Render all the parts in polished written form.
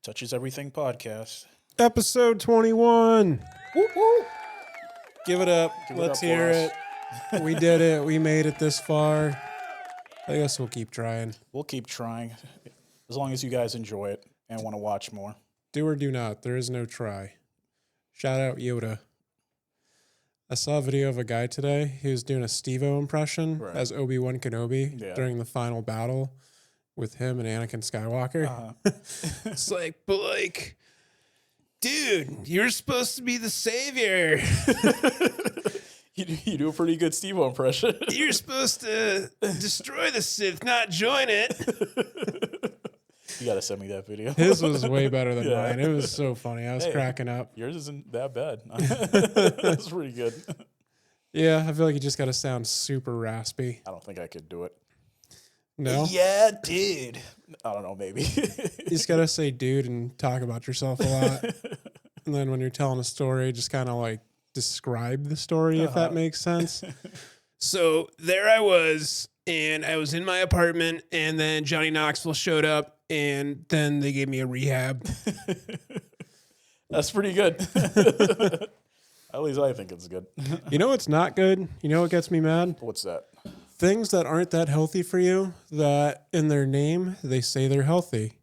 Touches Everything podcast. Episode 21. Woo woo. Give it up. Give it Let's up for hear us. it. We did it. We made it this far. I guess we'll keep trying. We'll keep trying as long as you guys enjoy it and want to watch more. Do or do not. There is no try. Shout out Yoda. I saw a video of a guy today. He was doing a Steve-O impression as Obi-Wan Kenobi during the final battle with him and Anakin Skywalker. It's like, but like, dude, you're supposed to be the savior. You do a pretty good Steve-O impression. You're supposed to destroy the Sith, not join it. You got to send me that video. His was way better than mine. It was so funny. I was cracking up. Yours isn't that bad. That's pretty good. Yeah, I feel like you just got to sound super raspy. I don't think I could do it. No? Yeah, dude. I don't know, maybe. You just got to say dude and talk about yourself a lot. And then when you're telling a story, just kind of like describe the story, if that makes sense. So there I was, and I was in my apartment, and then Johnny Knoxville showed up, and then they gave me a rehab. That's pretty good. At least I think it's good. You know what's not good? You know what gets me mad? What's that? Things that aren't that healthy for you, that in their name, they say they're healthy.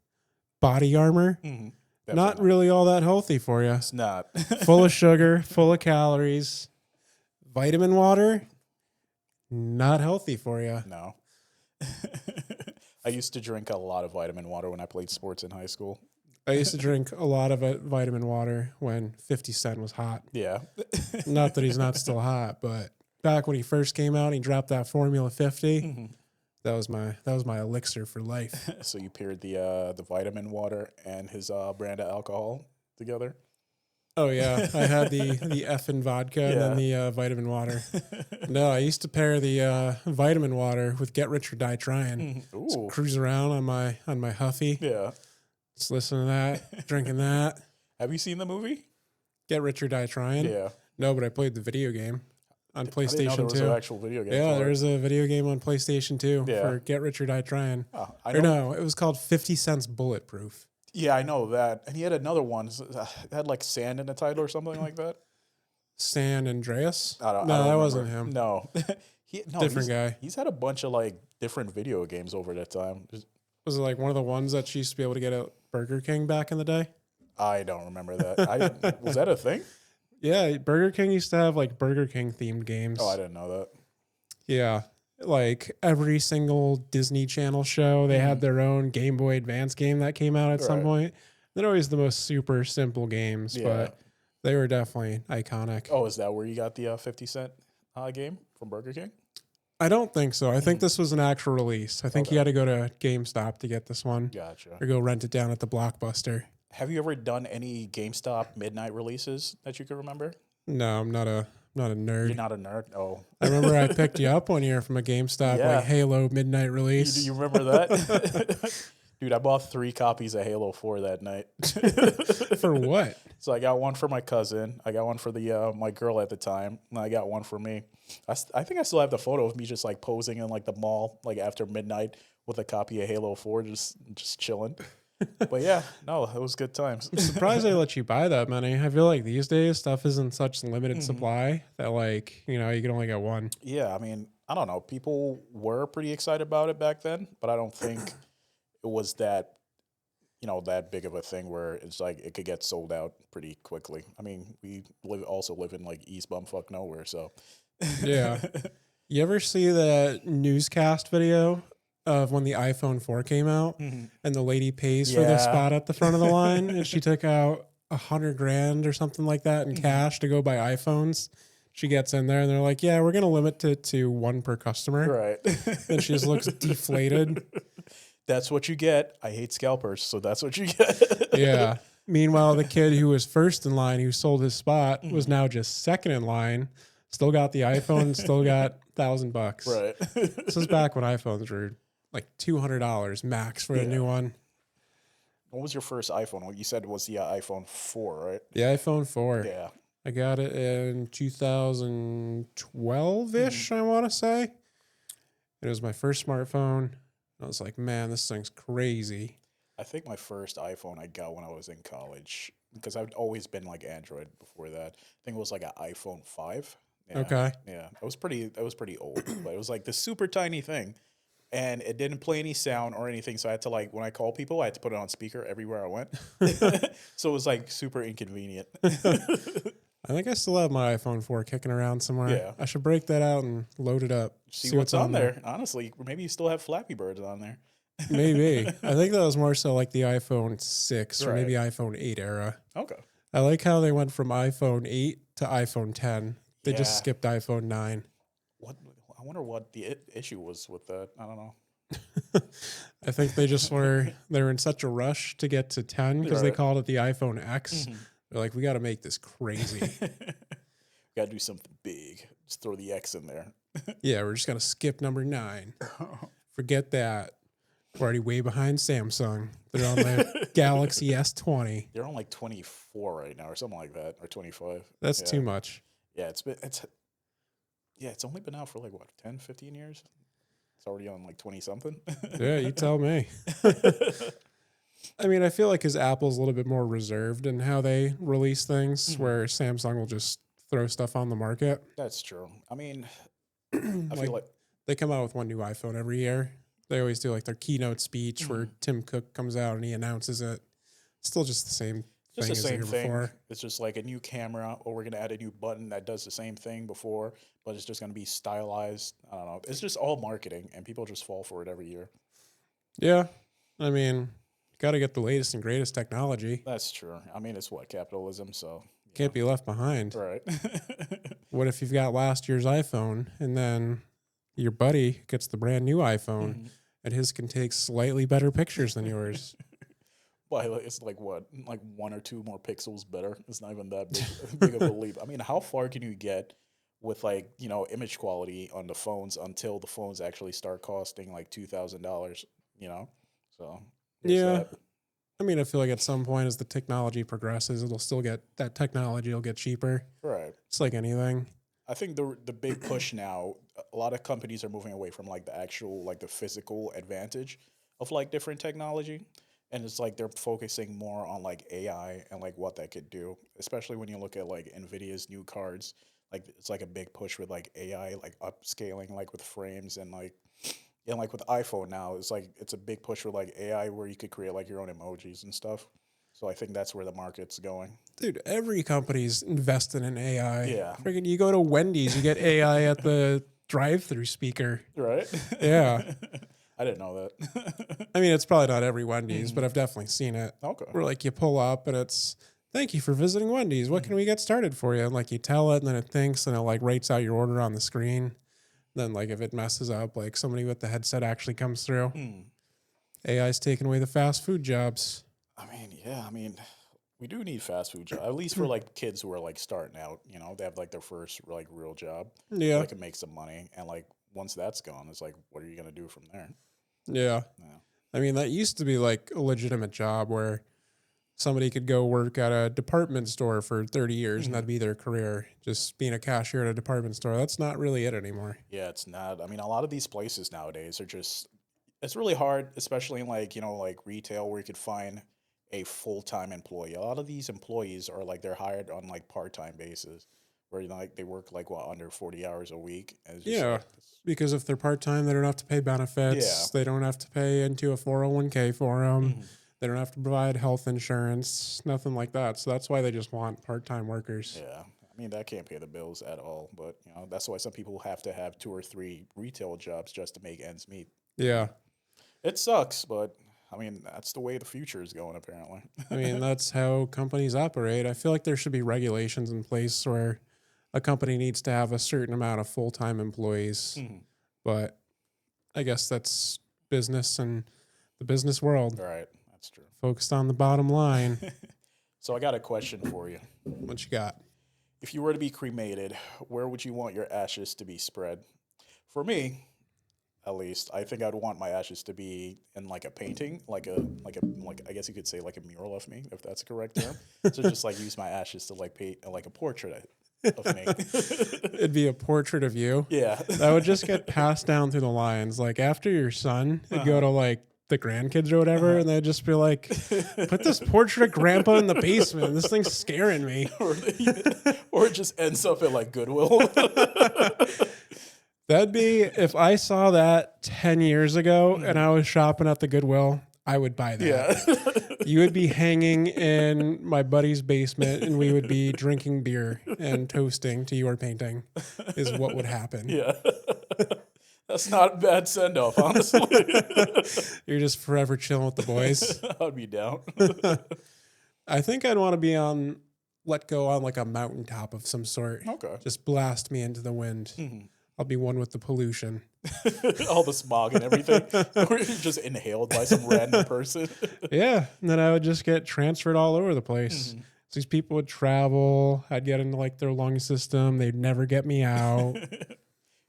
Body armor, not really all that healthy for you. It's not. Full of sugar, full of calories. Vitamin water, not healthy for you. No. I used to drink a lot of vitamin water when I played sports in high school. I used to drink a lot of vitamin water when 50 Cent was hot. Yeah. Not that he's not still hot, but back when he first came out, he dropped that Formula 50. That was my elixir for life. So you paired the vitamin water and his brand of alcohol together? Oh yeah, I had the effing vodka and then the vitamin water. No, I used to pair the vitamin water with Get Rich or Die Trying. Just cruise around on my Huffy. Yeah. Just listen to that, drinking that. Have you seen the movie? Get Rich or Die Trying? Yeah. No, but I played the video game on PlayStation 2. I didn't know there was an actual video game. Yeah, there's a video game on PlayStation 2 for Get Rich or Die Trying. Oh, no, it was called 50 Cents Bulletproof. Yeah, I know that. And he had another one. It had like sand in the title or something like that. San Andreas? I don't that remember. wasn't him. No. Different guy. He's had a bunch of like different video games over that time. Was it like one of the ones that you used to be able to get at Burger King back in the day? I don't remember that. Was that a thing? Yeah, Burger King used to have like Burger King themed games. Oh, I didn't know that. Yeah. Like every single Disney Channel show, they had their own Game Boy Advance game that came out at some point. They're always the most super simple games, but they were definitely iconic. Oh, is that where you got the 50 Cent game from Burger King? I don't think so. I think this was an actual release. I think you had to go to GameStop to get this one. Gotcha. Or go rent it down at the Blockbuster. Have you ever done any GameStop midnight releases that you can remember? No, I'm not a nerd. You're not a nerd? Oh. I remember I picked you up one year from a GameStop like Halo midnight release. Do you remember that? Dude, I bought 3 copies of Halo 4 that night. For what? So I got one for my cousin. I got one for the my girl at the time. And I got one for me. I think I still have the photo of me just like posing in like the mall like after midnight with a copy of Halo 4 just chilling. But yeah, no, it was good times. I'm surprised they let you buy that many. I feel like these days stuff is in such limited supply that like, you can only get one. Yeah, I mean, I don't know. People were pretty excited about it back then, but I don't think it was that, that big of a thing where it's like it could get sold out pretty quickly. I mean, we also live in like East Bumfuck nowhere, so. Yeah. You ever see that newscast video of when the iPhone 4 came out and the lady pays for the spot at the front of the line and she took out $100,000 or something like that in cash to go buy iPhones? She gets in there and they're like, yeah, we're going to limit it to 1 per customer. Right. And she just looks deflated. That's what you get. I hate scalpers, so that's what you get. Yeah. Meanwhile, the kid who was first in line, who sold his spot, was now just second in line. Still got the iPhone, still got $1,000. Right. This is back when iPhones were like $200 max for a new one. What was your first iPhone? What you said was the iPhone 4, right? The iPhone 4. Yeah. I got it in 2012-ish, I want to say. It was my first smartphone. I was like, man, this thing's crazy. I think my first iPhone I got when I was in college because I've always been like Android before that. I think it was like an iPhone 5. Yeah. Okay. Yeah. It was pretty old, but it was like this super tiny thing and it didn't play any sound or anything. So I had to like when I call people, I had to put it on speaker everywhere I went. So it was like super inconvenient. I think I still have my iPhone 4 kicking around somewhere. Yeah. I should break that out and load it up. See what's on there. Honestly, maybe you still have Flappy Birds on there. Maybe. I think that was more so like the iPhone 6 or Right. maybe iPhone 8 era. Okay. I like how they went from iPhone 8 to iPhone 10. They just Yeah. skipped iPhone 9. What I wonder what the issue was with that. I don't know. I think they were in such a rush to get to 10 because they Right. called it the iPhone X. Mhm. They're like, we got to make this crazy. Got to do something big. Just throw the X in there. Yeah, we're just going to skip number 9. Forget that. We're already way behind Samsung. They're on the Galaxy S20. They're on like 24 right now or something like that, or 25. That's Yeah. too much. Yeah, it's only been out for like what, 10, 15 years? It's already on like 20 something. Yeah, you tell me. I mean, I feel like because Apple's a little bit more reserved in how they release things, where Samsung will just throw stuff on the market. That's true. I mean, I Like, feel like they come out with one new iPhone every year. They always do like their keynote speech where Tim Cook comes out and he announces it. Still just the same just thing the as the same year thing. before. It's just like a new camera, or we're gonna add a new button that does the same thing before, but it's just gonna be stylized. I don't know. It's just all marketing, and people just fall for it every year. Yeah. I mean, got to get the latest and greatest technology. That's true. I mean, it's what, capitalism, so Can't be left behind. right. What if you've got last year's iPhone and then your buddy gets the brand new iPhone and his can take slightly better pictures than yours? Well, it's like what, like 1 or 2 more pixels better. It's not even that big of a leap. I mean, how far can you get with like image quality on the phones until the phones actually start costing like $2,000? So there's Yeah. that. I mean, I feel like at some point as the technology progresses, that technology will get cheaper. Right. It's like anything. I think the big push now, a lot of companies are moving away from like the actual like the physical advantage of like different technology. And it's like they're focusing more on like AI and like what that could do, especially when you look at like Nvidia's new cards. Like it's like a big push with like AI, like upscaling, like with frames and like with iPhone now, it's a big push with like AI where you could create like your own emojis and stuff. So I think that's where the market's going. Dude, every company's invested in AI. Yeah. Friggin' you go to Wendy's, you get AI at the drive-through speaker. Right? Yeah. I didn't know that. I mean, it's probably not every Wendy's, but I've definitely seen it. Okay. Where like you pull up and it's, thank you for visiting Wendy's. What can we get started for you? And like you tell it and then it thinks and it like writes out your order on the screen. Then like if it messes up, like somebody with the headset actually comes through. AI's taking away the fast food jobs. I mean, we do need fast food jobs, at least for like kids who are like starting out, they have like their first like real job. Yeah. They can make some money. And like once that's gone, it's like, what are you going to do from there? Yeah. Yeah. I mean, that used to be like a legitimate job where somebody could go work at a department store for 30 years and that'd be their career, just being a cashier at a department store. That's not really it anymore. Yeah, it's not. I mean, a lot of these places nowadays are just, it's really hard, especially in like, like retail where you could find a full-time employee. A lot of these employees are like, they're hired on like part-time basis where like they work like under 40 hours a week. And it's just Yeah. like, Because if they're part-time, they don't have to pay benefits. Yeah. They don't have to pay into a 401k for them. They don't have to provide health insurance, nothing like that. So that's why they just want part-time workers. yeah. I mean, that can't pay the bills at all. But, that's why some people have to have 2 or 3 retail jobs just to make ends meet. Yeah. It sucks, but I mean, that's the way the future is going, apparently. I mean, that's how companies operate. I feel like there should be regulations in place where a company needs to have a certain amount of full-time employees. But I guess that's business and the business world. Right. That's true. Focused on the bottom line. So I got a question for you. What you got? If you were to be cremated, where would you want your ashes to be spread? For me, at least, I think I'd want my ashes to be in like a painting, like I guess you could say like a mural of me, if that's the correct term. So just like use my ashes to like paint like a portrait of me. It'd be a portrait of you. Yeah. That would just get passed down through the lines. Like after your son, it'd go to like the grandkids or whatever, and they'd just be like, "Put this portrait of Grandpa in the basement. This thing's scaring me." Or it just ends up at like Goodwill. That'd be if I saw that 10 years ago and I was shopping at the Goodwill, I would buy that. Yeah. You would be hanging in my buddy's basement and we would be drinking beer and toasting to your painting is what would happen. Yeah. That's not a bad send off, honestly. You're just forever chilling with the boys. I'd be down. I think I'd want to be let go on like a mountaintop of some sort. Okay. Just blast me into the wind. I'll be one with the pollution. All the smog and everything. Or you're just inhaled by some random person. Yeah. And then I would just get transferred all over the place. So these people would travel. I'd get into like their lung system. They'd never get me out.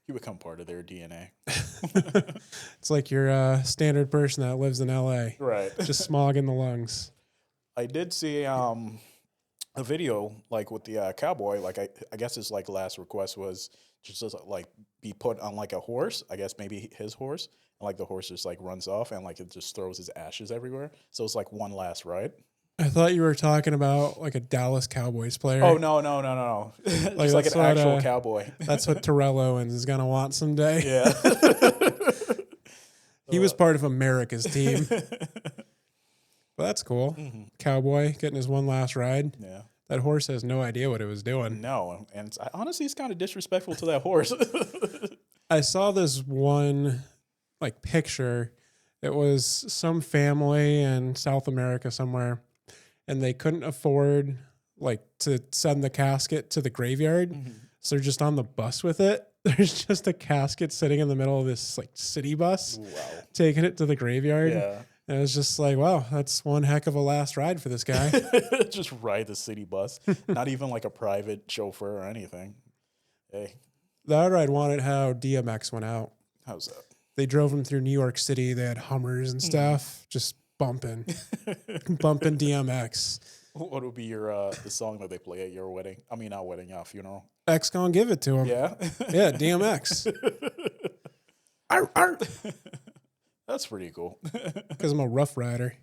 You become part of their DNA. It's like you're a standard person that lives in LA. Right. Just smog in the lungs. I did see a video like with the cowboy. Like I guess his like last request was just like be put on like a horse. I guess maybe his horse. And like the horse just like runs off and like it just throws his ashes everywhere. So it's like one last ride. I thought you were talking about like a Dallas Cowboys player. Oh no. Just like an actual cowboy. That's what Terrell Owens is gonna want someday. Yeah. He was part of America's team. Well, that's cool. Cowboy getting his one last ride. Yeah. That horse has no idea what it was doing. No, and honestly, it's kind of disrespectful to that horse. I saw this one like picture. It was some family in South America somewhere, and they couldn't afford like to send the casket to the graveyard, so they're just on the bus with it. There's just a casket sitting in the middle of this like city bus, taking it to the graveyard. Yeah. And it was just like, wow, that's one heck of a last ride for this guy. Just ride the city bus. Not even like a private chauffeur or anything. Hey. That ride wanted how DMX went out. How's that? They drove him through New York City. They had Hummers and stuff, just bumping DMX. What would be your the song that they play at your wedding? I mean, not wedding, funeral. X gonna give it to him. Yeah? Yeah, DMX. Arr, arr. That's pretty cool. Because I'm a rough rider.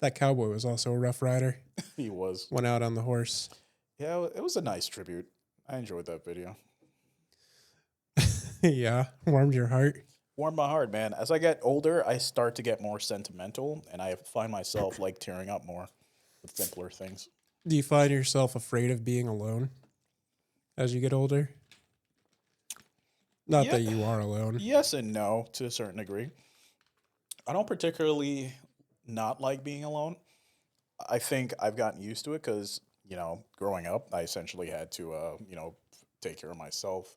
That cowboy was also a rough rider. He was. Went out on the horse. Yeah, it was a nice tribute. I enjoyed that video. Yeah, warmed your heart. Warmed my heart, man. As I get older, I start to get more sentimental, and I find myself like tearing up more with simpler things. Do you find yourself afraid of being alone as you get older? Not that you are alone. Yes and no, to a certain degree. I don't particularly not like being alone. I think I've gotten used to it because, growing up, I essentially had to, take care of myself.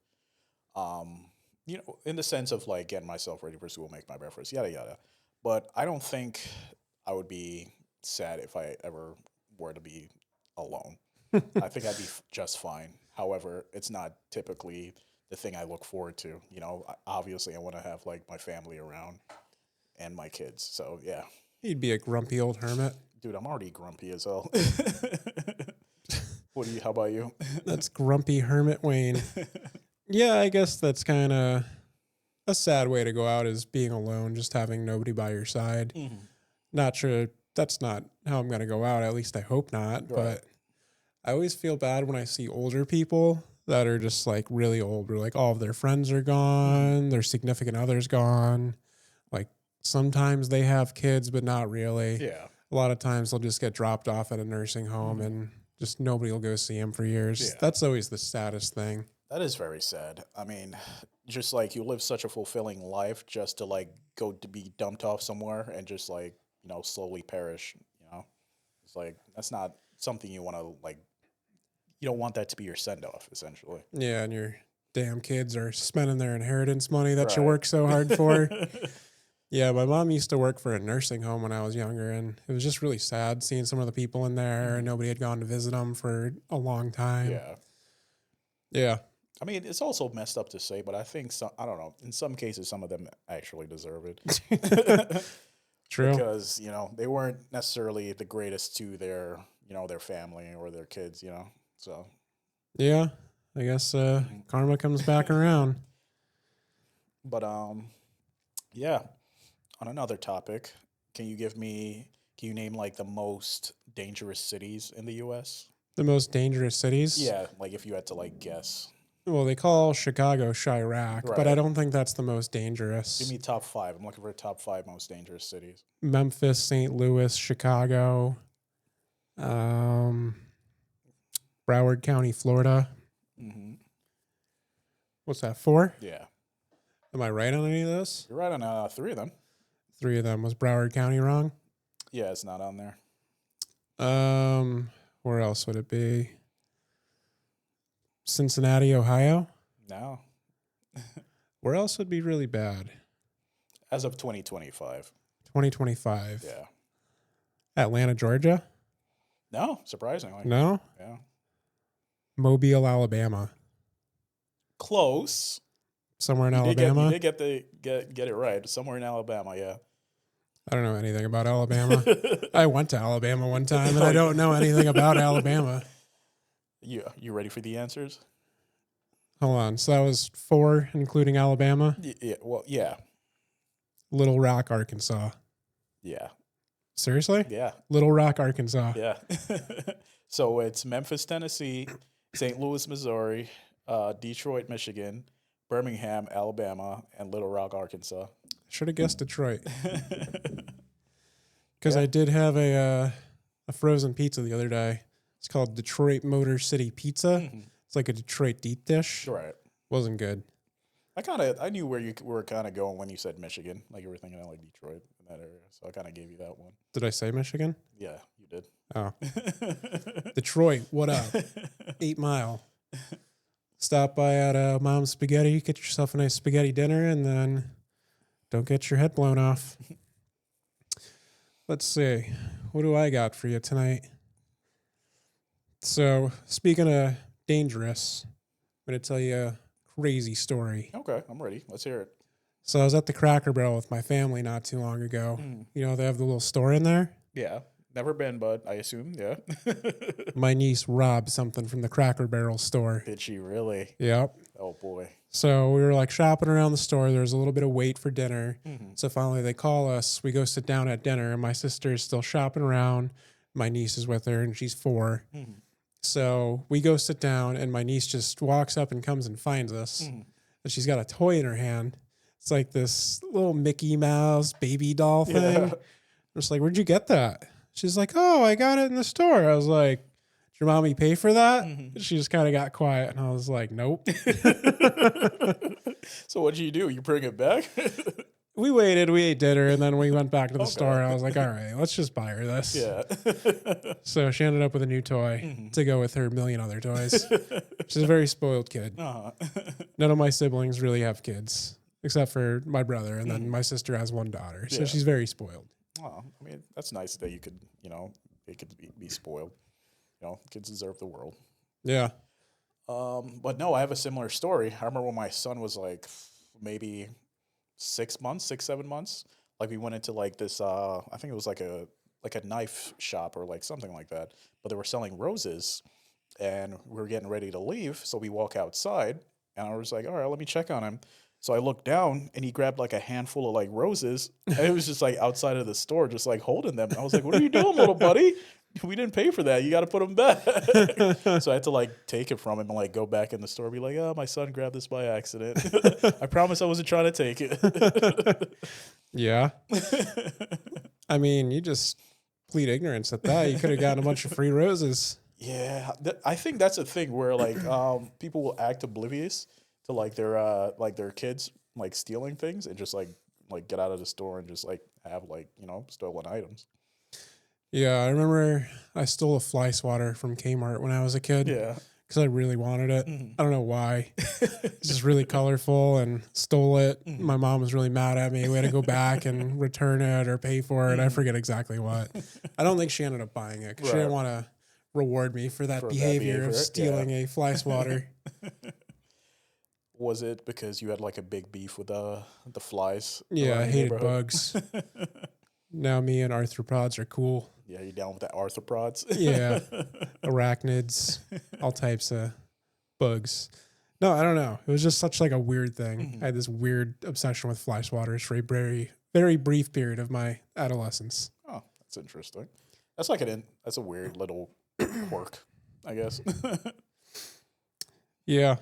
In the sense of like getting myself ready for school, make my breakfast, yada, yada. But I don't think I would be sad if I ever were to be alone. I think I'd be just fine. However, it's not typically the thing I look forward to. Obviously I want to have like my family around and my kids. So yeah. You'd be a grumpy old hermit. Dude, I'm already grumpy as hell. How about you? That's grumpy hermit Wayne. Yeah, I guess that's kind of a sad way to go out, is being alone, just having nobody by your side. Not sure that's not how I'm going to go out. At least I hope not. Right. But I always feel bad when I see older people that are just like really old, where like all of their friends are gone, their significant others gone. Like sometimes they have kids, but not really. Yeah. A lot of times they'll just get dropped off at a nursing home and just nobody will go see them for years. Yeah. That's always the saddest thing. That is very sad. I mean, just like you live such a fulfilling life just to like go to be dumped off somewhere and just like, slowly perish, It's like, that's not something you want to like, you don't want that to be your send off, essentially. Yeah. And your damn kids are spending their inheritance money that you work so hard for. Yeah. My mom used to work for a nursing home when I was younger, and it was just really sad seeing some of the people in there and nobody had gone to visit them for a long time. Yeah. Yeah. I mean, it's also messed up to say, but I think I don't know. In some cases, some of them actually deserve it. True. Because, they weren't necessarily the greatest to their, their family or their kids, so. Yeah, I guess karma comes back around. But, yeah. On another topic, can you give me? Can you name like the most dangerous cities in the U.S.? The most dangerous cities? Yeah, like if you had to like guess. Well, they call Chicago Chirac, but I Right. don't think that's the most Give dangerous. me top five. I'm looking for top five most dangerous cities. Memphis, St. Louis, Chicago, um, Broward County, Florida. Mm-hmm. What's that, 4? Yeah, Am I right on any of those? you're right on three of them. 3 of them. Was Broward County wrong? Yeah, it's not on there. Where else would it be? Cincinnati, Ohio? No, Where else would be really bad? as of 2025. 2025. Yeah. Atlanta, Georgia? No, surprisingly. No? Yeah. Mobile, Alabama. Close. Somewhere in You Alabama? did get it right. Somewhere in Alabama, yeah. I don't know anything about Alabama. I went to Alabama one time, and I don't know anything about Alabama. You ready for the answers? Hold on. So that was 4, including Alabama? Yeah. Well, yeah. Little Rock, Arkansas. Yeah. Seriously? Yeah. Little Rock, Arkansas. Yeah. So it's Memphis, Tennessee, St. Louis, Missouri, Detroit, Michigan, Birmingham, Alabama, and Little Rock, Arkansas. Should have guessed Detroit. Because I did have a frozen pizza the other day. It's called Detroit Motor City Pizza. Mm-hmm. It's like a Detroit deep dish. Right. Wasn't good. I knew where you were kind of going when you said Michigan. Like you were thinking of like Detroit in that area. So I kind of gave you that one. Did I say Michigan? Yeah, you did. Oh. Detroit, what up? 8 Mile. Stop by at Mom's Spaghetti, get yourself a nice spaghetti dinner, and then don't get your head blown off. Let's see. What do I got for you tonight? So, speaking of dangerous, I'm going to tell you a crazy story. Okay, I'm ready. Let's hear it. So, I was at the Cracker Barrel with my family not too long ago. You know, they have the little store in there. Yeah. Never been, but I assume, yeah. My niece robbed something from the Cracker Barrel store. Did she really? Yep. Oh, boy. So we were like shopping around the store. There was a little bit of wait for dinner. So finally they call us. We go sit down at dinner, and my sister is still shopping around. My niece is with her, and she's 4. So we go sit down, and my niece just walks up and comes and finds us. And she's got a toy in her hand. It's like this little Mickey Mouse baby doll thing. Yeah. I'm just like, where'd you get that? She's like, oh, I got it in the store. I was like, did your mommy pay for that? She just kind of got quiet, and I was like, nope. So what'd you do? You bring it back? We waited, we ate dinner, and then we went back to the store. I was like, all right, let's just buy her this. Yeah. So she ended up with a new toy to go with her million other toys. She's a very spoiled kid. Uh-huh. None of my siblings really have kids, except for my brother, and then my sister has 1 daughter. So Yeah. she's very spoiled. Oh, I mean, that's nice that you could, they could be spoiled. Kids deserve the world. Yeah. But no, I have a similar story. I remember when my son was like maybe 6 months, 7 months. Like we went into like this, I think it was like a knife shop or like something like that. But they were selling roses, and we were getting ready to leave. So we walk outside, and I was like, all right, let me check on him. So I looked down, and he grabbed like a handful of like roses, and it was just like outside of the store, just like holding them. And I was like, what are you doing, little buddy? We didn't pay for that. You got to put them back. So I had to like take it from him and like go back in the store and be like, oh, my son grabbed this by accident. I promise I wasn't trying to take it. Yeah. I mean, you just plead ignorance at that. You could have gotten a bunch of free roses. Yeah. I think that's a thing where like people will act oblivious to like their kids like stealing things and just like get out of the store and just like have like, stolen items. Yeah, I remember I stole a fly swatter from Kmart when I was a kid. Yeah. Because I really wanted it. I don't know why. It's just really colorful, and stole it. My mom was really mad at me. We had to go back and return it or pay for it. I forget exactly what. I don't think she ended up buying it because she didn't want to reward me for that behavior of stealing a fly swatter. Was it because you had like a big beef with the flies? Yeah, I hated neighborhood? bugs. Now me and arthropods are cool. Yeah, you down with the arthropods? Yeah, arachnids, all types of bugs. No, I don't know. It was just such like a weird thing. I had this weird obsession with fly swatters for a very, very brief period of my adolescence. Oh, that's interesting. That's that's a weird little quirk, I guess. Yeah.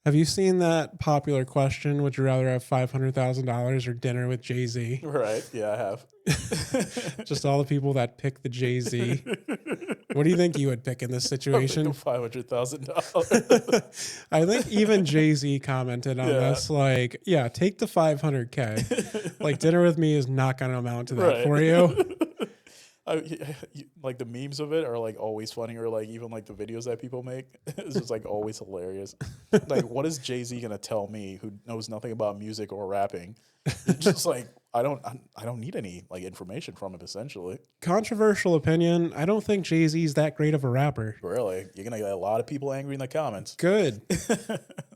Have you seen that popular question? Would you rather have $500,000 or dinner with Jay-Z? Right. Yeah, I have. Just all the people that pick the Jay-Z. What do you think you would pick in this situation? $500,000. I think even Jay-Z commented on this. Like, yeah, take the $500K. Like, dinner with me is not going to amount to that for you. Like the memes of it are like always funny, or like even like the videos that people make. It's just like always hilarious. Like, what is Jay-Z gonna tell me who knows nothing about music or rapping? It's just like I don't need any like information from him. Essentially, controversial opinion. I don't think Jay-Z's that great of a rapper. Really, you're gonna get a lot of people angry in the comments. Good.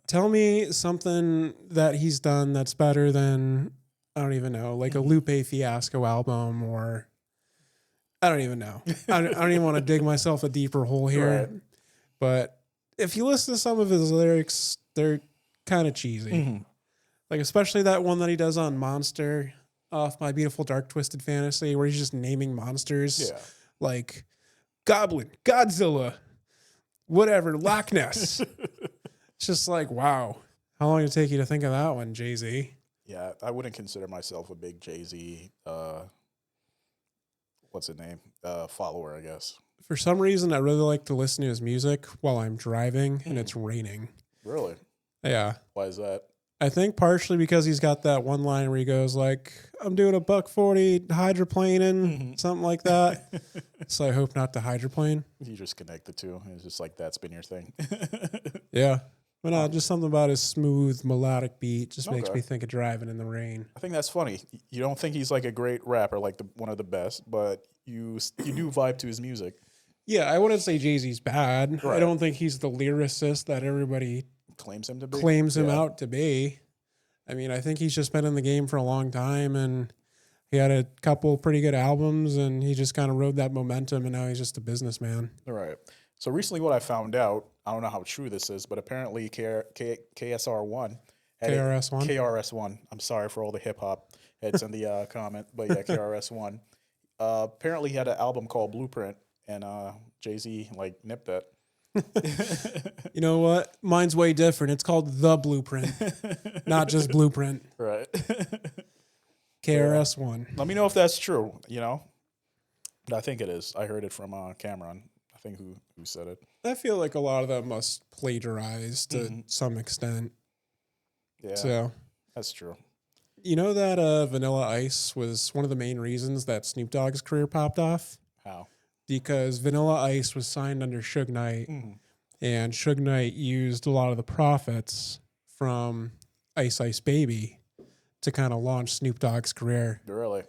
Tell me something that he's done that's better than, I don't even know, like a Lupe Fiasco album, or I don't even know. I don't even want to dig myself a deeper hole here. Right. But if you listen to some of his lyrics, they're kind of cheesy. Mm-hmm. Like, especially that one that he does on Monster, off My Beautiful Dark Twisted Fantasy, where he's just naming monsters. Yeah. Like Goblin, Godzilla, whatever, Loch Ness. It's just like, wow. How long did it take you to think of that one, Jay-Z? Yeah, I wouldn't consider myself a big Jay-Z what's his name? Follower, I guess. For some reason, I really like to listen to his music while I'm driving and it's raining. Really? Yeah. Why is that? I think partially because he's got that one line where he goes like, I'm doing a $140 hydroplaning, something like that. So I hope not to hydroplane. You just connect the two. It's just like, that's been your thing. Yeah. But no, just something about his smooth, melodic beat just makes me think of driving in the rain. I think that's funny. You don't think he's like a great rapper, like one of the best, but you do vibe to his music. Yeah, I wouldn't say Jay-Z's bad. Right. I don't think he's the lyricist that everybody claims him to be. Claims him out to be. I mean, I think he's just been in the game for a long time, and he had a couple pretty good albums, and he just kind of rode that momentum, and now he's just a businessman. All right. So recently what I found out, I don't know how true this is, but apparently KSR1 KRS-One. I'm sorry for all the hip-hop heads in the comment, but yeah, KRS-One. Apparently he had an album called Blueprint, and Jay-Z, like, nipped it. You know what? Mine's way different. It's called The Blueprint, not just Blueprint. Right. KRS-One. Let me know if that's true, you know? But I think it is. I heard it from Cameron. I think who said it. I feel like a lot of them must plagiarize to some extent. Yeah, so that's true. You know that Vanilla Ice was one of the main reasons that Snoop Dogg's career popped off? How? Because Vanilla Ice was signed under Suge Knight, and Suge Knight used a lot of the profits from Ice Ice Baby to kind of launch Snoop Dogg's career. Really?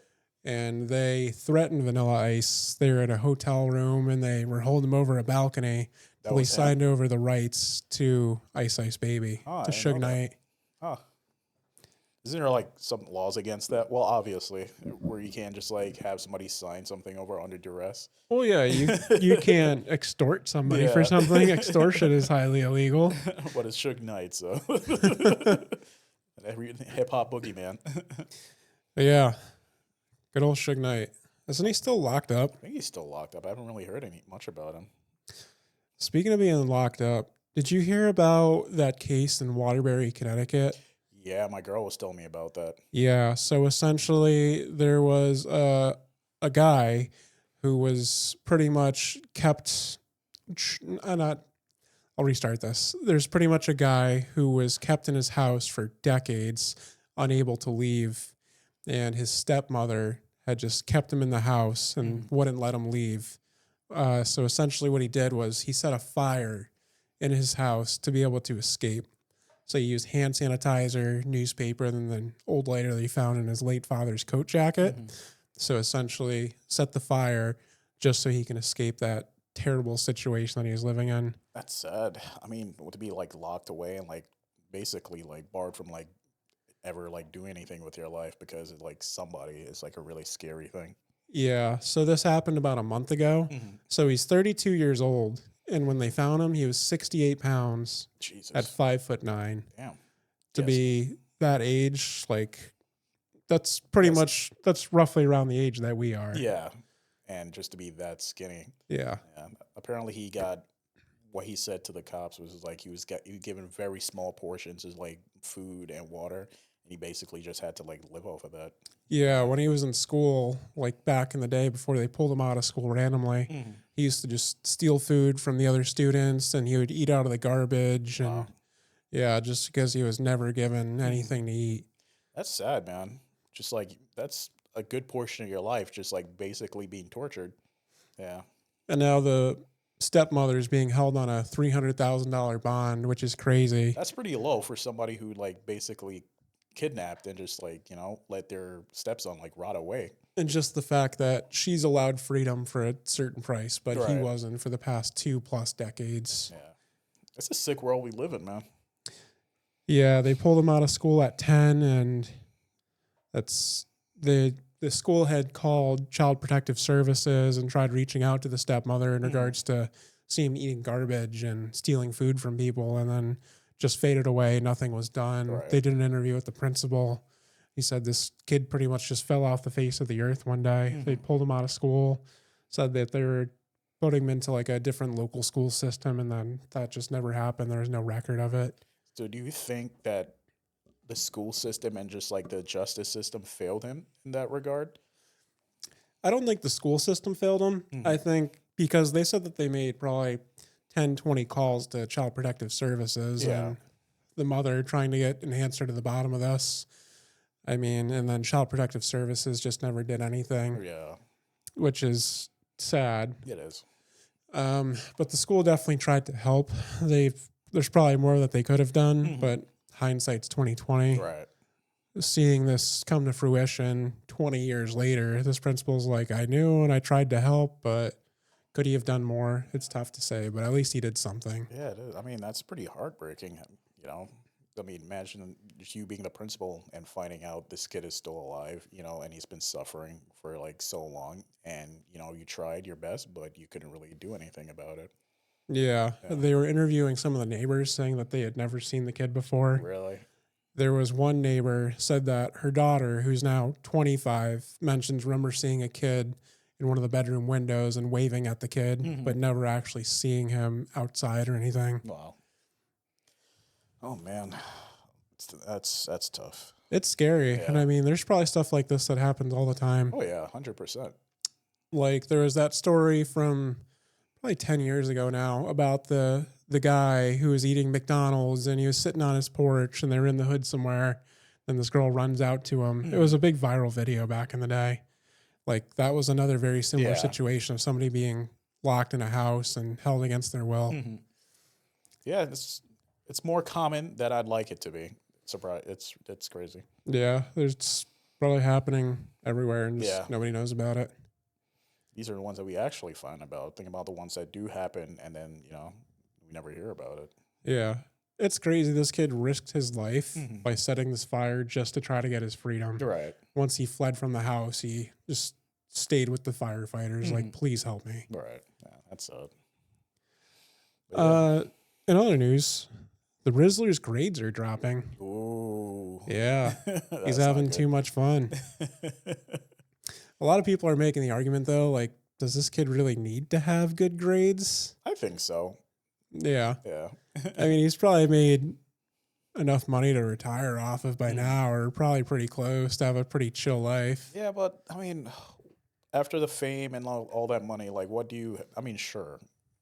And they threatened Vanilla Ice. They were in a hotel room, and they were holding him over a balcony. They signed over the rights to Ice Ice Baby to Suge Knight. Huh. Isn't there like some laws against that? Well, obviously, where you can't just like have somebody sign something over under duress. Well, yeah, you can't extort somebody for something. Extortion is highly illegal. But it's Suge Knight, so every hip hop boogeyman. Yeah, good old Suge Knight. Isn't he still locked up? I think he's still locked up. I haven't really heard much about him. Speaking of being locked up, did you hear about that case in Waterbury, Connecticut? Yeah, my girl was telling me about that. Yeah, so essentially there was a guy who was pretty much kept, I'll restart this. There's pretty much a guy who was kept in his house for decades, unable to leave, and his stepmother had just kept him in the house and wouldn't let him leave. So essentially what he did was he set a fire in his house to be able to escape. So he used hand sanitizer, newspaper, and then old lighter that he found in his late father's coat jacket. So essentially set the fire just so he can escape that terrible situation that he was living in. That's sad. I mean, to be like locked away and like basically like barred from like ever like doing anything with your life because of, like somebody is like a really scary thing. Yeah. So this happened about a month ago. So he's 32 years old. And when they found him, he was 68 pounds at 5'9". Damn. To be that age, like, that's pretty much, that's roughly around the age that we are. Yeah. And just to be that skinny. Yeah. Apparently he got, what he said to the cops was like he was given very small portions of like food and water, and he basically just had to like live off of that. Yeah, when he was in school, like back in the day before they pulled him out of school randomly, he used to just steal food from the other students, and he would eat out of the garbage. And yeah, just because he was never given anything to eat. That's sad, man. Just like that's a good portion of your life, just like basically being tortured. Yeah. And now the stepmother's being held on a $300,000 bond, which is crazy. That's pretty low for somebody who like basically kidnapped and just like, let their stepson like rot away. And just the fact that she's allowed freedom for a certain price, but he wasn't for the past 2+ decades. Yeah. It's a sick world we live in, man. Yeah, they pulled him out of school at 10, and that's the school had called Child Protective Services and tried reaching out to the stepmother in regards to seeing him eating garbage and stealing food from people, and then just faded away. Nothing was done. Right. They did an interview with the principal. He said this kid pretty much just fell off the face of the earth one day. They pulled him out of school, said that they were putting him into like a different local school system, and then that just never happened. There was no record of it. So do you think that the school system and just like the justice system failed him in that regard? I don't think the school system failed him. I think because they said that they made probably 10, 20 calls to Child Protective Services and the mother trying to get an answer to the bottom of this. I mean, and then Child Protective Services just never did anything. Yeah. Which is sad. It is. But the school definitely tried to help. There's probably more that they could have done, but hindsight's 2020. Right. Seeing this come to fruition 20 years later, this principal's like, I knew and I tried to help, but could he have done more? It's tough to say, but at least he did something. Yeah, it is. I mean, that's pretty heartbreaking, I mean, imagine you being the principal and finding out this kid is still alive, and he's been suffering for like so long, and, you tried your best, but you couldn't really do anything about it. Yeah. They were interviewing some of the neighbors saying that they had never seen the kid before. Really? There was one neighbor said that her daughter, who's now 25, remember seeing a kid in one of the bedroom windows and waving at the kid, but never actually seeing him outside or anything. Wow. Oh man, that's tough. It's scary. Yeah. And I mean, there's probably stuff like this that happens all the time. Oh yeah, 100%. Like there was that story from probably 10 years ago now about the guy who was eating McDonald's and he was sitting on his porch and they were in the hood somewhere. And this girl runs out to him. It was a big viral video back in the day. Like that was another very similar situation of somebody being locked in a house and held against their will. Yeah, it's more common than I'd like it to be. It's crazy. Yeah, it's probably happening everywhere and just nobody knows about it. These are the ones that we actually find about. Think about the ones that do happen and then, we never hear about it. Yeah. It's crazy. This kid risked his life by setting this fire just to try to get his freedom. Right. Once he fled from the house, he just stayed with the firefighters, like, please help me. Right. Yeah, that's it. In other news, the Rizzler's grades are dropping. Ooh. Yeah. He's having too much fun. A lot of people are making the argument, though, like, does this kid really need to have good grades? I think so. Yeah. Yeah. I mean, he's probably made enough money to retire off of by now, or probably pretty close to have a pretty chill life. Yeah, but, I mean, after the fame and all that money, like, sure,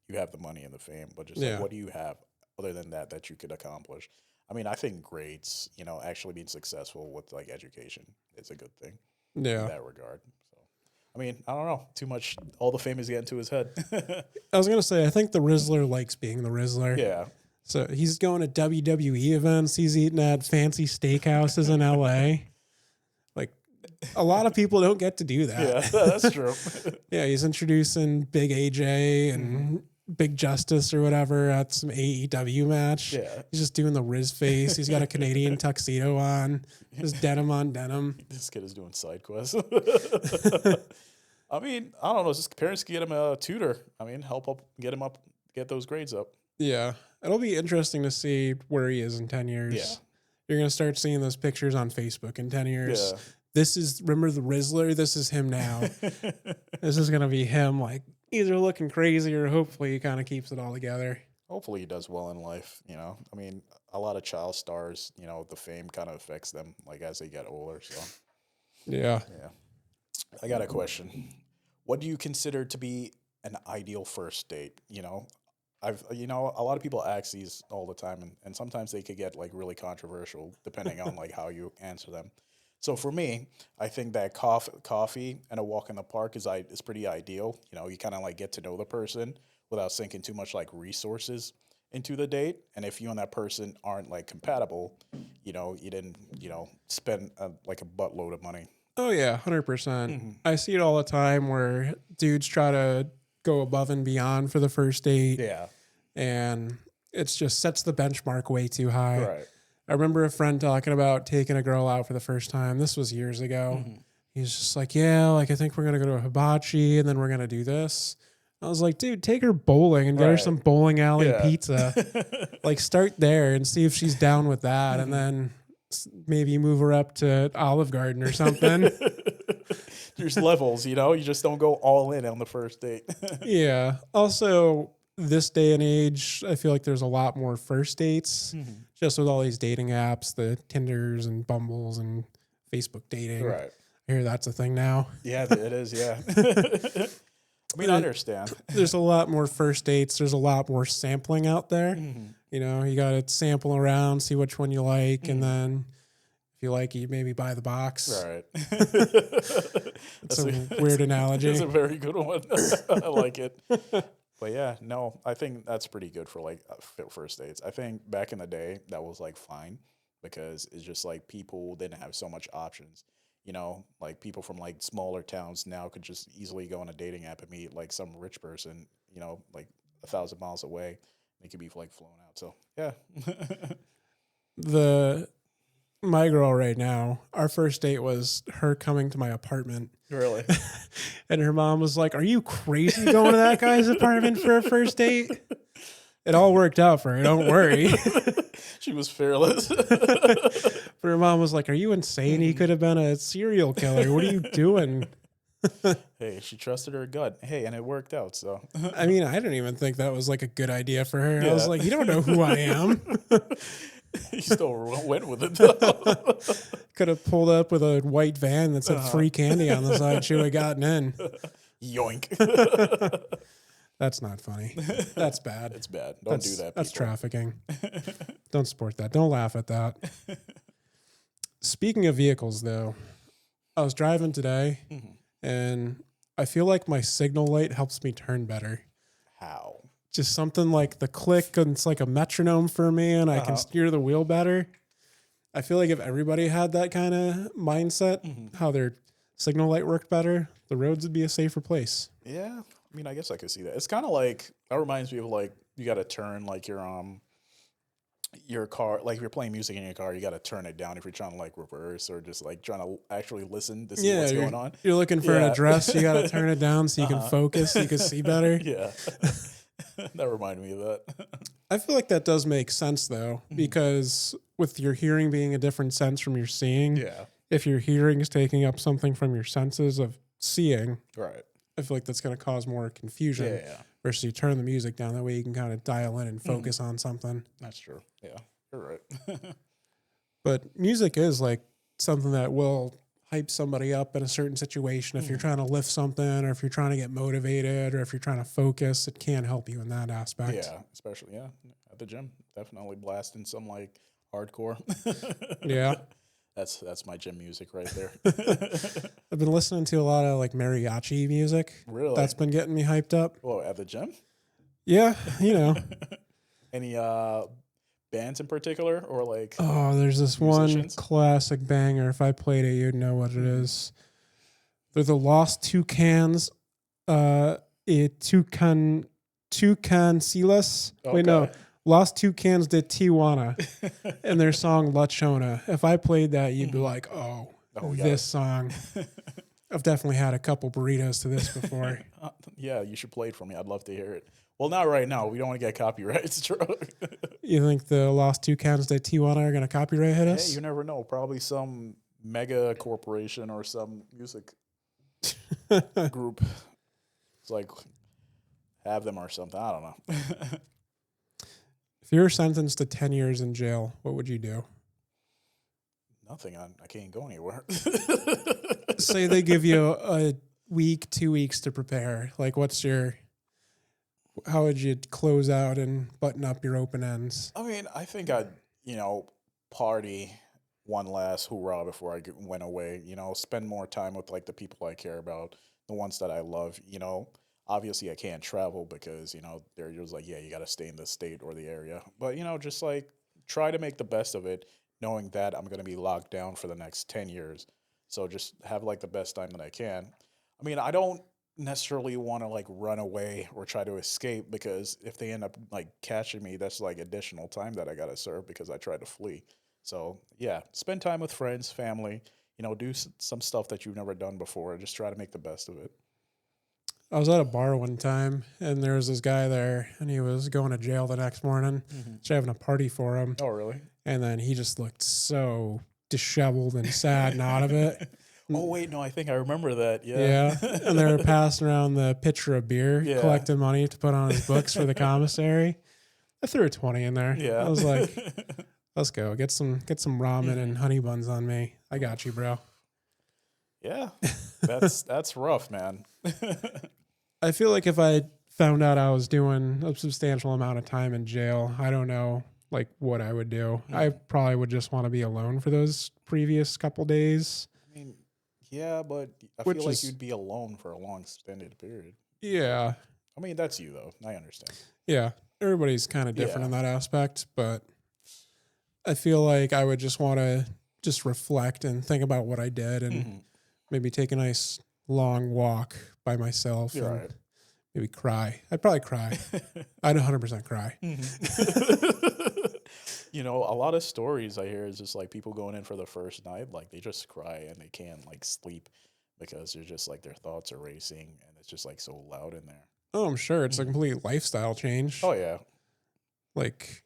you have the money and the fame, but just like, what do you have other than that you could accomplish? I mean, I think grades, actually being successful with, like, education is a good thing in that regard. So, I mean, I don't know. Too much, all the fame is getting to his head. I was going to say, I think the Rizzler likes being the Rizzler. Yeah. So he's going to WWE events. He's eating at fancy steakhouses in LA. Like, a lot of people don't get to do that. Yeah, that's true. Yeah, he's introducing Big AJ and Big Justice or whatever at some AEW match. Yeah. He's just doing the Riz face. He's got a Canadian tuxedo on. Just denim on denim. This kid is doing side quests. I mean, I don't know. His parents get him a tutor. I mean, get those grades up. Yeah. It'll be interesting to see where he is in 10 years. Yeah. You're going to start seeing those pictures on Facebook in 10 years. Yeah. remember the Rizzler? This is him now. This is going to be him, like, either looking crazy or hopefully he kind of keeps it all together. Hopefully he does well in life, you know. I mean, a lot of child stars, you know, the fame kind of affects them, like, as they get older, so. Yeah. Yeah. I got a question. What do you consider to be an ideal first date? You know, a lot of people ask these all the time, and sometimes they could get like really controversial depending on like how you answer them. So for me, I think that coffee and a walk in the park is pretty ideal. You know, you kind of like get to know the person without sinking too much like resources into the date. And if you and that person aren't like compatible, you know, you didn't, spend like a buttload of money. Oh, yeah, 100%. I see it all the time where dudes try to go above and beyond for the first date. Yeah. And it's just sets the benchmark way too high. Right. I remember a friend talking about taking a girl out for the first time. This was years ago. He's just like, yeah, like I think we're going to go to a hibachi and then we're going to do this. I was like, dude, take her bowling and get her some bowling alley pizza. Like start there and see if she's down with that. And then maybe move her up to Olive Garden or something. There's levels, you know? You just don't go all in on the first date. Yeah. Also, this day and age, I feel like there's a lot more first dates just with all these dating apps, the Tinders and Bumbles and Facebook dating. Right. I hear that's a thing now. Yeah, it is, yeah. I mean, I understand. There's a lot more first dates. There's a lot more sampling out there. You know, you got to sample around, see which one you like, and then if you like it, you maybe buy the box. Right. That's a weird analogy. It's a very good one. I like it. But yeah, no, I think that's pretty good for like first dates. I think back in the day, that was like fine because it's just like people didn't have so much options. You know, like people from like smaller towns now could just easily go on a dating app and meet like some rich person, you know, like 1,000 miles away. They could be like flown out. So yeah. My girl right now, our first date was her coming to my apartment. Really? And her mom was like, are you crazy going to that guy's apartment for a first date? It all worked out for her. Don't worry. She was fearless. But her mom was like, are you insane? He could have been a serial killer. What are you doing? Hey, she trusted her gut. Hey, and it worked out. So, I mean, I didn't even think that was like a good idea for her. Yeah. I was like, you don't know who I am. You still went with it, though. Could have pulled up with a white van that said free candy on the side. She would have gotten in. Yoink. That's not funny. That's bad. It's bad. Don't do that, people. That's trafficking. Don't support that. Don't laugh at that. Speaking of vehicles, though, I was driving today, and I feel like my signal light helps me turn better. How? Just something like the click, and it's like a metronome for me, and I can steer the wheel better. I feel like if everybody had that kind of mindset, how their signal light worked better, the roads would be a safer place. Yeah. I mean, I guess I could see that. It's kind of like, that reminds me of like, you got to turn like your car, like if you're playing music in your car, you got to turn it down if you're trying to like reverse or just like trying to actually listen to see what's going on. You're looking for an address, you got to turn it down so you can focus, so you can see better. Yeah. That reminded me of that. I feel like that does make sense though, because with your hearing being a different sense from your seeing, if your hearing is taking up something from your senses of seeing, right, I feel like that's going to cause more confusion versus you turn the music down. That way you can kind of dial in and focus on something. That's true. Yeah, you're right. But music is like something that will hype somebody up in a certain situation. If you're trying to lift something or if you're trying to get motivated or if you're trying to focus, it can help you in that aspect. Yeah, especially, at the gym. Definitely blasting some like hardcore. Yeah. That's my gym music right there. I've been listening to a lot of like mariachi music. Really? That's been getting me hyped up. Whoa, at the gym? Yeah, you know. Any bands in particular or like there's this musicians? One classic banger. If I played it, you'd know what it is. They're the Lost Toucans. Toucan Silas. Okay. Wait, no. Lost Toucans de Tijuana and their song La Chona. If I played that, you'd be like, this song. I've definitely had a couple burritos to this before. Yeah, you should play it for me. I'd love to hear it. Well, not right now. We don't want to get copyright struck. You think the Lost Toucans de Tijuana are going to copyright hit us? Hey, you never know. Probably some mega corporation or some music group. It's like have them or something. I don't know. If you were sentenced to 10 years in jail, what would you do? Nothing. I can't go anywhere. Say they give you a week, 2 weeks to prepare. Like, how would you close out and button up your open ends? I mean, I think I'd, party one last hoorah before I went away. Spend more time with like the people I care about, the ones that I love. Obviously I can't travel because they're just like, yeah, you got to stay in the state or the area. But just like try to make the best of it, knowing that I'm going to be locked down for the next 10 years. So just have like the best time that I can. I mean, I don't necessarily want to like run away or try to escape because if they end up like catching me, that's like additional time that I got to serve because I tried to flee. So yeah, spend time with friends, family, do some stuff that you've never done before and just try to make the best of it. I was at a bar one time, and there was this guy there, and he was going to jail the next morning. So having a party for him. Oh, really? And then he just looked so disheveled and sad and out of it. Oh, wait, no, I think I remember that. Yeah. And they were passing around the pitcher of beer, Yeah. collecting money to put on his books for the commissary. I threw a 20 in there. Yeah. I was like, let's go. Get some ramen and honey buns on me. I got you, bro. Yeah. That's rough, man. I feel like if I found out I was doing a substantial amount of time in jail, I don't know like what I would do. I probably would just want to be alone for those previous couple days. I mean, yeah, but I feel like you'd be alone for a long extended period. Yeah. I mean, that's you though. I understand. Yeah. Everybody's kind of different in that aspect, but I feel like I would just want to just reflect and think about what I did and maybe take a nice long walk by myself and right. maybe cry. I'd probably cry. I'd 100% cry. A lot of stories I hear is just like people going in for the first night, like they just cry and they can't like sleep because they're just like their thoughts are racing and it's just like so loud in there. Oh, I'm sure it's a complete lifestyle change. Oh yeah. Like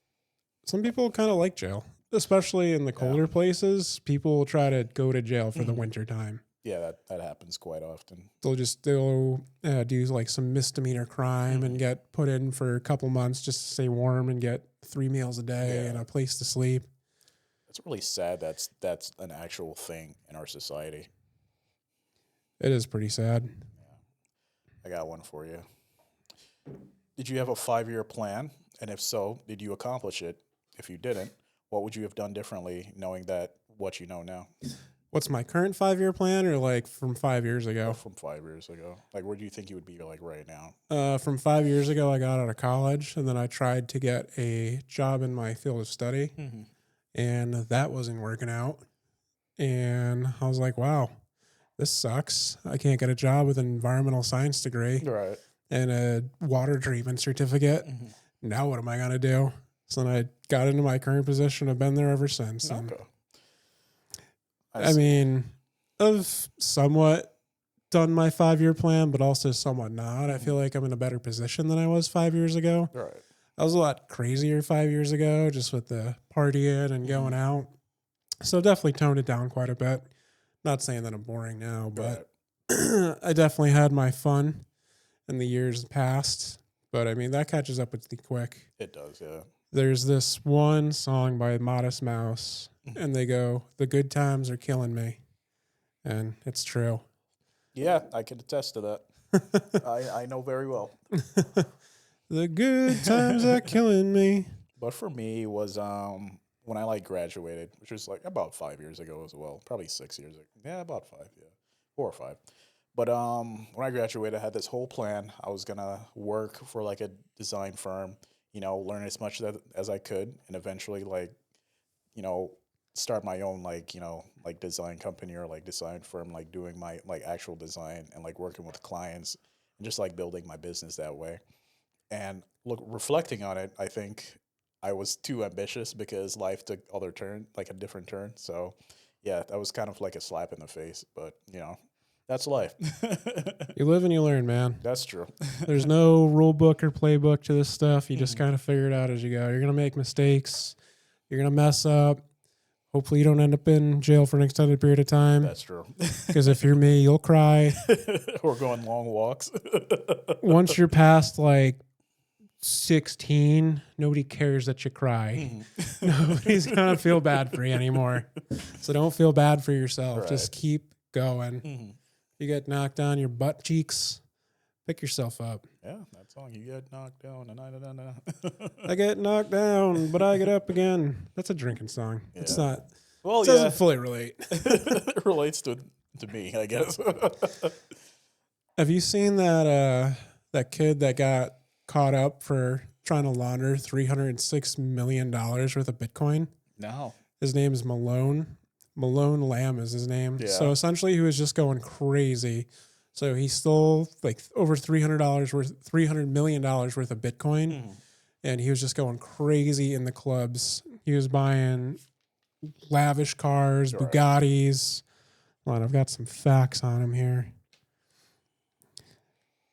some people kind of like jail, especially in the colder places. People will try to go to jail for the winter time. Yeah, that happens quite often. They'll do like some misdemeanor crime and get put in for a couple months just to stay warm and get 3 meals a day and a place to sleep. It's really sad that's an actual thing in our society. It is pretty sad. Yeah. I got one for you. Did you have a 5-year plan? And if so, did you accomplish it? If you didn't, what would you have done differently knowing that what you know now? What's my current 5-year plan or like from 5 years ago? From 5 years ago. Like, where do you think you would be like right now? From 5 years ago, I got out of college and then I tried to get a job in my field of study and that wasn't working out. And I was like, wow, this sucks. I can't get a job with an environmental science degree and a water treatment certificate. Now what am I going to do? So then I got into my current position. I've been there ever since. Okay. I mean, I've somewhat done my 5-year plan, but also somewhat not. I feel like I'm in a better position than I was 5 years ago. Right. I was a lot crazier 5 years ago, just with the partying and going out. So definitely toned it down quite a bit. Not saying that I'm boring now, but I definitely had my fun in the years past. But I mean, that catches up with you quick. It does, yeah. There's this one song by Modest Mouse, and they go, "The good times are killing me." And it's true. Yeah, I can attest to that. I know very well. The good times are killing me. But for me, it was when I like graduated, which was like about 5 years ago as well. Probably 6 years ago. Yeah, about 5, 4 or 5. But when I graduated, I had this whole plan. I was gonna work for like a design firm, learn as much as I could, and eventually start my own like design company or like design firm, like doing my like actual design and like working with clients and just like building my business that way. And reflecting on it, I think I was too ambitious because life took a different turn. So yeah, that was kind of like a slap in the face, but that's life. You live and you learn, man. That's true. There's no rule book or playbook to this stuff. You just kind of figure it out as you go. You're going to make mistakes. You're going to mess up. Hopefully you don't end up in jail for an extended period of time. That's true. Because if you're me, you'll cry. Or go on long walks. Once you're past like 16, nobody cares that you cry. Nobody's going to feel bad for you anymore. So don't feel bad for yourself. Right. Just keep going. You get knocked down your butt cheeks, pick yourself up. Yeah, that song, you get knocked down. I get knocked down, but I get up again. That's a drinking song. Yeah. It's not. Well, it doesn't fully relate. It relates to me, I guess. Have you seen that kid that got caught up for trying to launder $306 million worth of Bitcoin? No. His name is Malone. Malone Lamb is his name. Yeah. So essentially he was just going crazy. So he stole like over $300 million worth of Bitcoin. And he was just going crazy in the clubs. He was buying lavish cars, Bugattis. Hold on, I've got some facts on him here.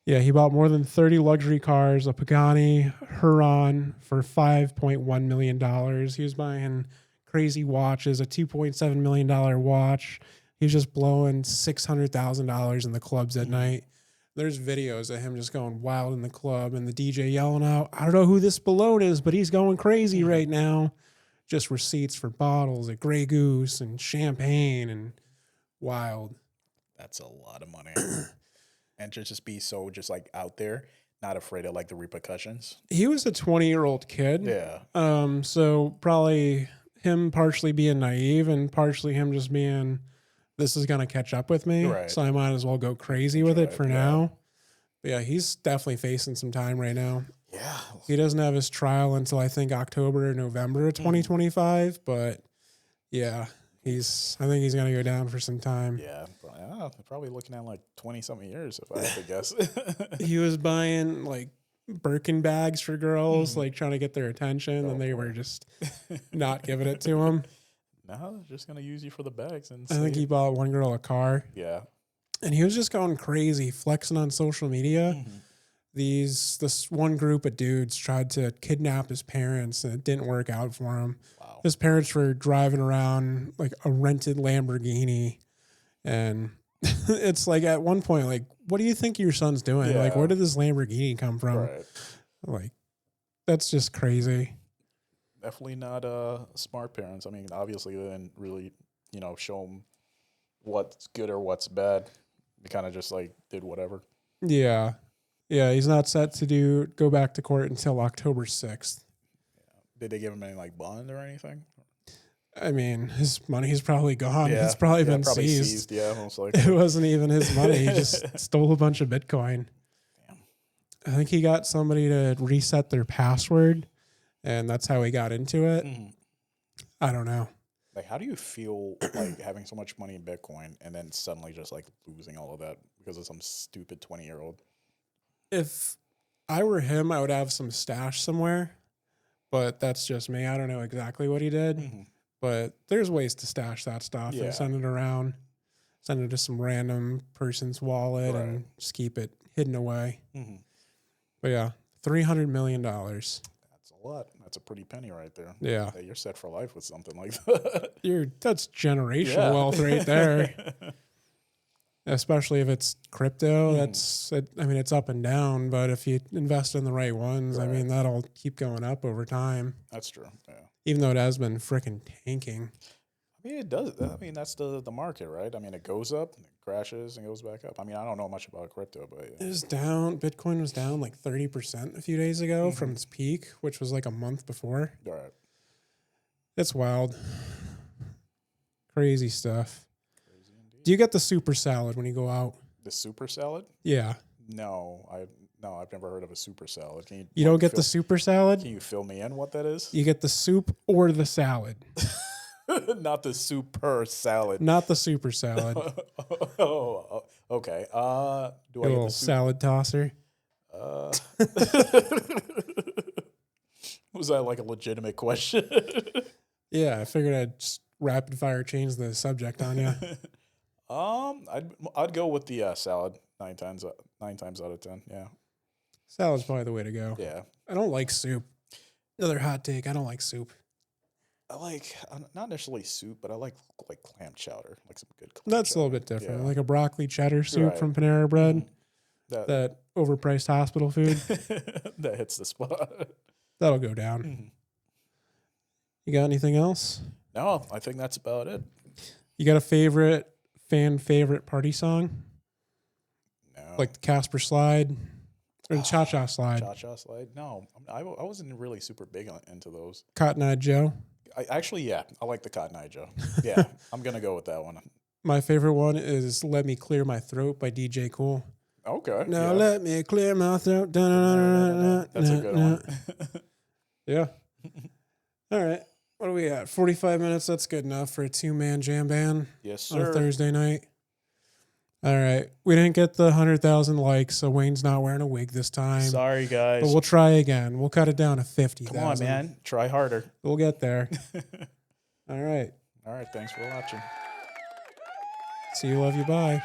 Yeah, he bought more than 30 luxury cars, a Pagani Huron for $5.1 million. He was buying crazy watches, a $2.7 million watch. He was just blowing $600,000 in the clubs at night. There's videos of him just going wild in the club and the DJ yelling out, I don't know who this Malone is, but he's going crazy right now. Just receipts for bottles at Grey Goose and champagne and wild. That's a lot of money. And to just be so just like out there, not afraid of like the repercussions. He was a 20-year-old kid. Yeah. So probably him partially being naive and partially him just being, this is going to catch up with me. Right. So I might as well go crazy with it for now. But yeah, he's definitely facing some time right now. Yeah. He doesn't have his trial until I think October or November of 2025. But yeah, I think he's going to go down for some time. Yeah. Probably looking at like 20-something years if I had to guess. He was buying like Birkin bags for girls, like trying to get their attention, and they were just not giving it to him. No, they're just gonna use you for the bags. And I think he bought one girl a car. Yeah, and he was just going crazy, flexing on social media. This one group of dudes tried to kidnap his parents, and it didn't work out for him. Wow. His parents were driving around like a rented Lamborghini, and it's like at one point, like, what do you think your son's doing? Yeah. Like, where did this Lamborghini come from? Right. Like, that's just crazy. Definitely not smart parents. I mean, obviously they didn't really, show them what's good or what's bad. They kind of just like did whatever. Yeah. Yeah, he's not set to go back to court until October 6th. Yeah. Did they give him any like bond or anything? I mean, his money's probably gone. Yeah. It's probably been seized. Yeah, most likely. It wasn't even his money. He just stole a bunch of Bitcoin. Damn. I think he got somebody to reset their password, and that's how he got into it. I don't know. Like, how do you feel like having so much money in Bitcoin and then suddenly just like losing all of that because of some stupid 20-year-old? If I were him, I would have some stash somewhere, but that's just me. I don't know exactly what he did. But there's ways to stash that stuff and send it around, send it to some random person's wallet and just keep it hidden away. But yeah, $300 million. That's a lot. That's a pretty penny right there. Yeah. You're set for life with something like that. That's generational wealth right there. Especially if it's crypto, it's up and down, but if you invest in the right ones, I mean, that'll keep going up over time. That's true. Yeah. Even though it has been freaking tanking. I mean, it does. I mean, that's the market, right? I mean, it goes up, it crashes, and goes back up. I mean, I don't know much about crypto, but it was down. Bitcoin was down like 30% a few days ago from its peak, which was like a month before. All right. It's wild. Crazy stuff. Crazy indeed. Do you get the super salad when you go out? The super salad? Yeah. No, I've never heard of a super salad. You don't get the super salad? Can you fill me in what that is? You get the soup or the salad. Not the super salad. Not the super salad. Oh, okay. Do I get a little salad tosser? Was that like a legitimate question? Yeah, I figured I'd just rapid fire change the subject on you. I'd go with the salad 9 times out of 10. Yeah. Salad's probably the way to go. Yeah. I don't like soup. Another hot take. I don't like soup. I like not necessarily soup, but I like clam chowder, like some good clam That's a chowder. little bit different. Yeah. Like a broccoli cheddar soup Right. from Panera Bread. That That overpriced hospital food. that hits the spot. That'll go down. You got anything else? No, I think that's about it. You got a favorite party song? No. Like the Casper Slide or the Cha Cha Slide? Cha Cha Slide? No, I wasn't really super big into those. Cotton Eye Joe? Yeah, I like the Cotton Eye Joe. Yeah, I'm going to go with that one. My favorite one is Let Me Clear My Throat by DJ Cool. Okay. Now let me clear my throat. That's a good one. Yeah. All right. What are we at? 45 minutes. That's good enough for a 2-man jam band. Yes, On a sir. Thursday night. All right. We didn't get the 100,000 likes, so Wayne's not wearing a wig this time. Sorry, guys. But we'll try again. We'll cut it down to 50,000. Come on, man. Try harder. We'll get there. All right. All right. Thanks for watching. See you. Love you. Bye.